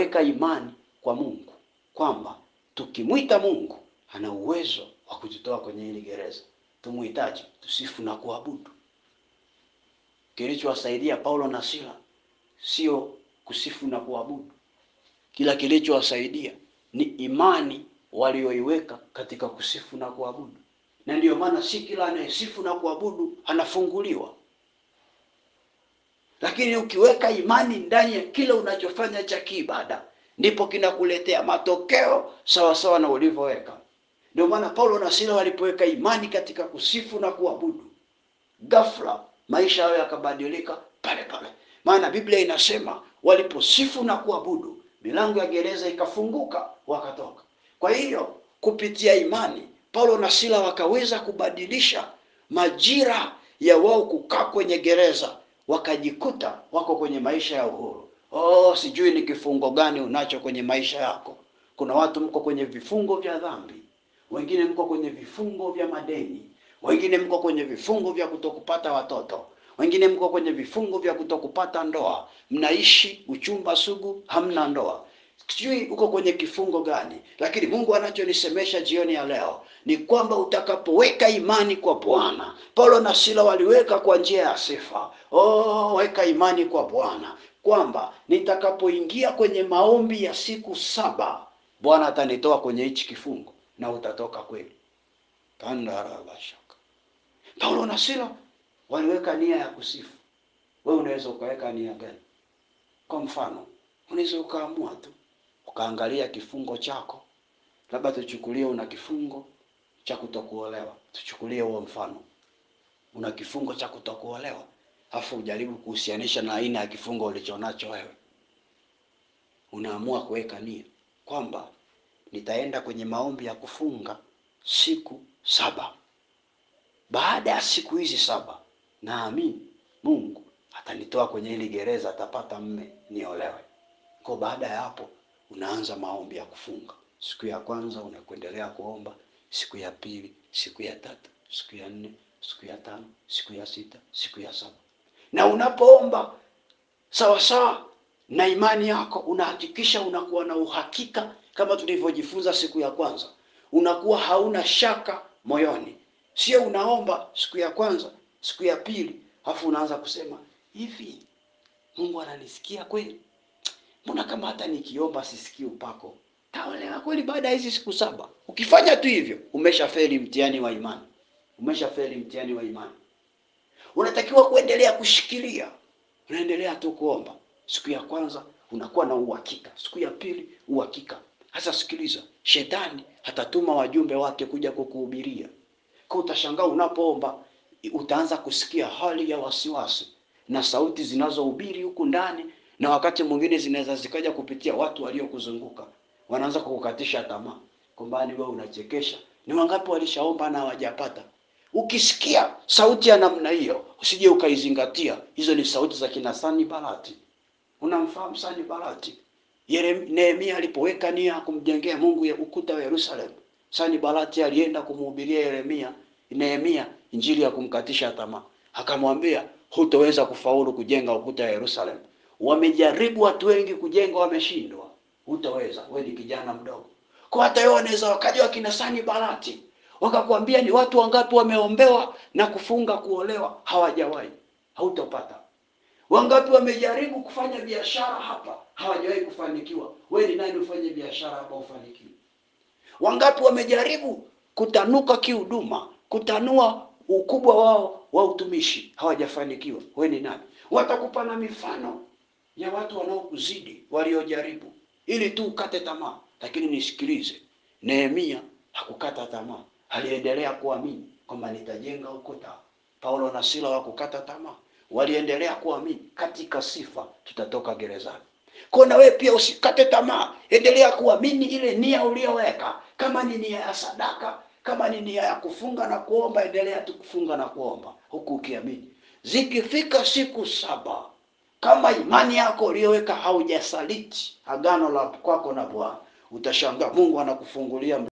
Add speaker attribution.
Speaker 1: kuweka imani kwa Mungu, kwamba tukimwita Mungu ana uwezo wa kututoa kwenye hili gereza. Tumuhitaji, tusifu na kuabudu. Kilichowasaidia Paulo na Sila sio kusifu na kuabudu. Kila kilichowasaidia ni imani walioiweka katika kusifu na kuabudu. Na ndiyo maana si kila anayesifu na kuabudu anafunguliwa. Lakini ukiweka imani ndani ya kile unachofanya cha kiibada, ndipo kinakuletea matokeo sawa sawa na ulivyoweka. Ndio maana Paulo na Sila walipoweka imani katika kusifu na kuabudu, ghafla maisha yao yakabadilika pale pale. Maana Biblia inasema waliposifu na kuabudu, milango ya gereza ikafunguka, wakatoka. Kwa hiyo kupitia imani Paulo na Sila wakaweza kubadilisha majira ya wao kukaa kwenye gereza, wakajikuta wako kwenye maisha ya uhuru. Sijui ni kifungo gani unacho kwenye maisha yako. Kuna watu mko kwenye vifungo vya dhambi, wengine mko kwenye vifungo vya madeni, wengine mko kwenye vifungo vya kutokupata watoto, wengine mko kwenye vifungo vya kutokupata ndoa. Mnaishi uchumba sugu, hamna ndoa. Sijui uko kwenye kifungo gani, lakini Mungu anachonisemesha jioni ya leo ni kwamba utakapoweka imani kwa Bwana. Paulo na Sila waliweka kwa njia ya sifa. Weka imani kwa Bwana kwamba nitakapoingia kwenye maombi ya siku 7, Bwana atanitoa kwenye hichi kifungo, na utatoka kweli. Kandarabashaka. Paulo na Sila waliweka nia ya kusifu. Wewe unaweza ukaweka nia gani? Kwa mfano, unaweza ukaamua tu ukaangalia kifungo chako. Labda tuchukulie una kifungo cha kutokuolewa. Tuchukulie huo mfano. Una kifungo cha kutokuolewa, afu ujaribu kuhusianisha na aina ya kifungo ulichonacho wewe. Unaamua kuweka nia kwamba nitaenda kwenye maombi ya kufunga siku 7. Baada ya siku hizi 7, naamini Mungu atanitoa kwenye hili gereza, atapata mme, niolewe. Kwa baada ya hapo unaanza maombi ya kufunga. Siku ya kwanza unakuendelea kuomba, siku ya pili, siku ya 3, siku ya 4, siku ya 5, siku ya 6, siku ya 7. Na unapoomba sawa sawa na imani yako, unahakikisha unakuwa na uhakika kama tulivyojifunza siku ya kwanza. Unakuwa hauna shaka moyoni. Sio unaomba siku ya kwanza, siku ya pili, afu unaanza kusema, hivi Mungu ananisikia kweli? Mbona kama hata nikiomba sisikii upako? Taolewa kweli baada ya hizi siku 7? Ukifanya tu hivyo, umeshafeli mtihani wa imani. Umeshafeli mtihani wa imani. Unatakiwa kuendelea kushikilia. Unaendelea tu kuomba. Siku ya kwanza unakuwa na uhakika, siku ya pili uhakika. Hasa sikiliza, shetani atatuma wajumbe wake kuja kukuhubiria. Kwa utashangaa unapoomba utaanza kusikia hali ya wasiwasi na sauti zinazohubiri huku ndani, na wakati mwingine zinaweza zikaja kupitia watu waliokuzunguka. Wanaanza kukukatisha tamaa. Kwamba wewe unachekesha. Ni wangapi walishaomba na hawajapata? Ukisikia sauti ya namna hiyo, usije ukaizingatia. Hizo ni sauti za kina Sanibalati. Unamfahamu Sanibalati? Nehemia alipoweka nia kumjengea Mungu ya ukuta wa Yerusalemu, Sanibalati alienda kumhubiria Nehemia injili ya kumkatisha tamaa. Akamwambia, hutaweza kufaulu kujenga ukuta wa Yerusalemu. Wamejaribu watu wengi kujenga, wameshindwa. Hutaweza, wewe ni kijana mdogo. Kwa hata wewe unaweza wakaja wakina Sanibalati wakakwambia ni watu wangapi wameombewa na kufunga kuolewa, hawajawahi. Hautapata. Wangapi wamejaribu kufanya biashara hapa, hawajawahi kufanikiwa. Wewe ni nani ufanye biashara hapa ufanikiwe? Wangapi wamejaribu kutanuka kihuduma, kutanua ukubwa wao wa utumishi, hawajafanikiwa. Wewe ni nani? Watakupa na mifano ya watu wanaokuzidi waliojaribu ili tu ukate tamaa. Lakini nisikilize, Nehemia hakukata tamaa. Aliendelea kuamini kwamba nitajenga ukuta. Paulo na Sila wakukata tamaa. Waliendelea kuamini katika sifa tutatoka gerezani. Kwa na wewe pia usikate tamaa. Endelea kuamini ile nia uliyoweka. Kama ni nia ya sadaka, kama ni nia ya kufunga na kuomba, endelea tu kufunga na kuomba huku ukiamini. Zikifika siku 7, kama imani yako uliyoweka haujasaliti agano la kwako na Bwana, utashangaa Mungu anakufungulia